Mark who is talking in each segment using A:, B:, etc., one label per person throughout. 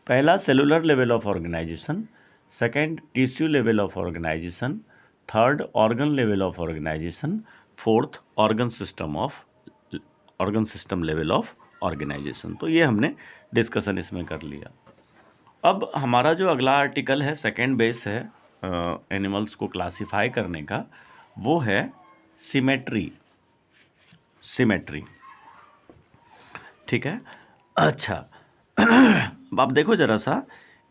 A: पहला cellular level of organization, second tissue level of organization, third organ level of organization, fourth organ system level of organization. तो ये हमने discussion इसमें कर लिया। अब हमारा जो अगला आर्टिकल है, सेकंड बेस है एनिमल्स को क्लासिफाई करने का, वो है सिमेट्री। ठीक है। अच्छा, अब आप देखो जरा सा,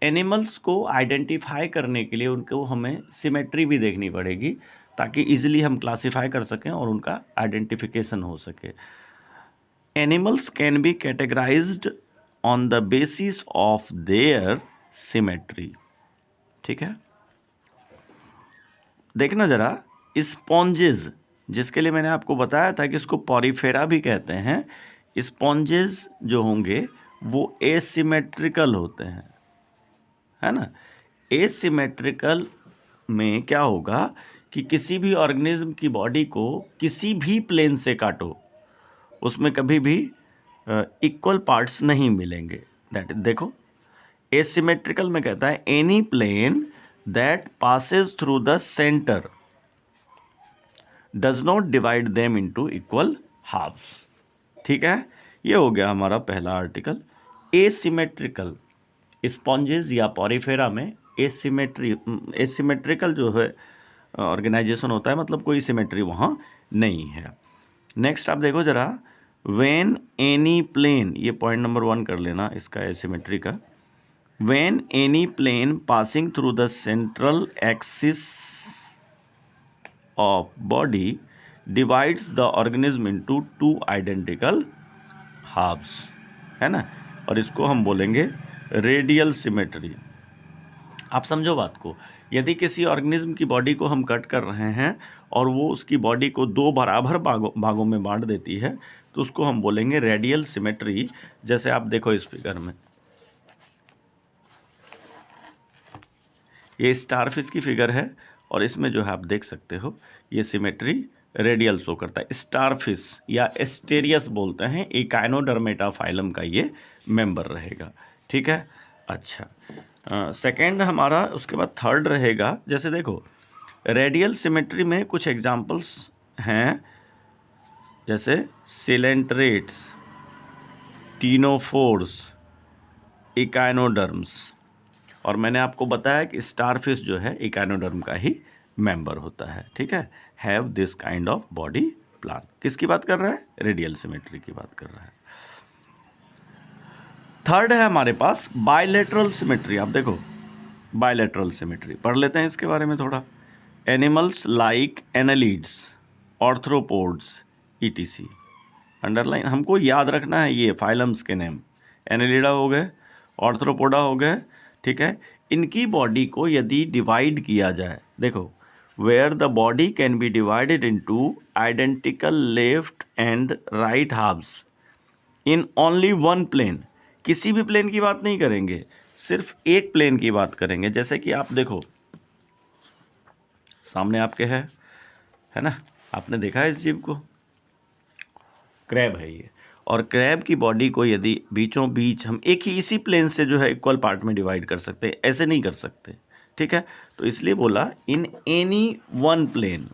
A: एनिमल्स को आइडेंटिफाई करने के लिए उनको हमें सिमेट्री भी देखनी पड़ेगी ताकि इजीली हम क्लासिफाई कर सकें और उनका आइडेंटिफिकेशन हो सके। Animals can be categorised on the basis of their symmetry. ठीक है, देखना जरा, स्पॉन्जेस, जिसके लिए मैंने आपको बताया था कि इसको पॉरीफेरा भी कहते हैं, स्पॉन्जेस जो होंगे वो एसिमेट्रिकल होते हैं, है ना। एसिमेट्रिकल में क्या होगा कि किसी भी ऑर्गेनिज्म की बॉडी को किसी भी प्लेन से काटो, उसमें कभी भी इक्वल पार्ट्स नहीं मिलेंगे। दैट देखो, एसिमेट्रिकल में कहता है any plane that passes through the centre does not divide them into equal halves. ठीक है, ये हो गया हमारा पहला आर्टिकल। एसिमेट्रिकल, स्पॉन्जेस या पॉरीफेरा में एसिमेट्रिकल जो है ऑर्गेनाइजेशन होता है, मतलब कोई सिमेट्री वहाँ नहीं है। नेक्स्ट आप देखो जरा, व्हेन एनी प्लेन, ये पॉइंट नंबर 1 कर लेना इसका एसिमेट्री का। When any plane passing through the central axis of body divides the organism into 2 identical halves, है ना, और इसको हम बोलेंगे रेडियल सिमेट्री। आप समझो बात को, यदि किसी ऑर्गेनिज्म की बॉडी को हम कट कर रहे हैं और वो उसकी बॉडी को 2 बराबर भागों में बांट देती है, तो उसको हम बोलेंगे रेडियल सिमेट्री। जैसे आप देखो इस फिगर में, ये स्टारफिश की फिगर है और इसमें जो है आप देख सकते हो ये सिमेट्री रेडियल शो करता है। स्टारफिश या एस्टेरियस बोलते हैं, इकाइनोडर्मेटा फाइलम का ये मेंबर रहेगा। ठीक है, अच्छा, सेकंड हमारा, उसके बाद थर्ड रहेगा। जैसे देखो, रेडियल सिमेट्री में कुछ एग्जांपल्स हैं, जैसे सिलेंट्रेट्स, टीनोफोर्स, इकाइनोडर्म्स, और मैंने आपको बताया कि स्टारफिश जो है इकाइनोडर्म का ही मेंबर होता है। ठीक है, have this kind of body plan. किसकी बात कर रहा है? रेडियल सिमेट्री की बात कर रहा है। थर्ड है हमारे पास बायलैटरल सिमेट्री। आप देखो, बायलैटरल सिमेट्री पढ़ लेते हैं इसके बारे में थोड़ा। Animals like annelids, arthropods, etc. Underline हमको याद रखना है ये फाइलम्स के नेम। एनालिडा हो गए, ऑर्थ्रोपोडा हो गए, ठीक है। इनकी बॉडी को यदि डिवाइड किया जाए, देखो, where the body can be divided into identical left and right halves in only one plane. किसी भी प्लेन की बात नहीं करेंगे, सिर्फ एक प्लेन की बात करेंगे। जैसे कि आप देखो, सामने आपके है ना, आपने देखा है इस जीव को, क्रैब है ये, और क्रैब की बॉडी को यदि बीचों बीच हम एक ही इसी प्लेन से जो है इक्वल पार्ट में डिवाइड कर सकते हैं, ऐसे नहीं कर सकते। ठीक है, तो इसलिए बोला इन एनी वन प्लेन।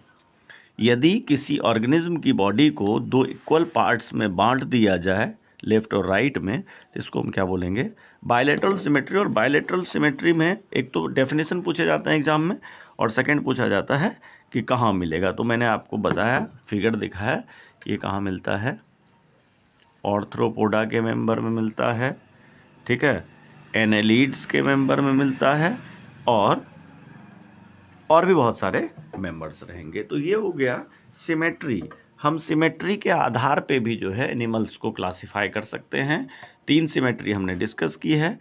A: यदि किसी ऑर्गेनिज्म की बॉडी को 2 इक्वल पार्ट्स में बांट दिया जाए, लेफ्ट और राइट में, तो इसको हम क्या बोलेंगे? Bilateral symmetry. और बायलैटरल सिमेट्री में एक तो डेफिनेशन पूछे जाते हैं एग्जाम में, और सेकंड पूछा जाता है कि कहाँ मिलेगा। तो मैंने आपको बताया, फिगर दिखाया, ये कहाँ मिलता है? ऑर्थ्रोपोडा के मेंबर में मिलता है, ठीक है, एनालिड्स के मेंबर में मिलता है, और भी बहुत सारे मेंबर्स रहेंगे। तो ये हो गया सिमेट्री। हम सिमेट्री के आधार पे भी जो है एनिमल्स को क्लासिफाई कर सकते हैं। 3 सिमेट्री हमने डिस्कस की है,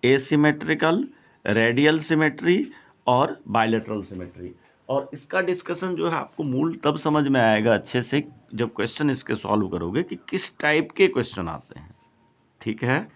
A: एसिमेट्रिकल, रेडियल सिमेट्री और बायलैटरल सिमेट्री। और इसका डिस्कशन जो है आपको मूल तब समझ में आएगा अच्छे से जब क्वेश्चन इसके सॉल्व करोगे कि किस टाइप के क्वेश्चन आते हैं। ठीक है।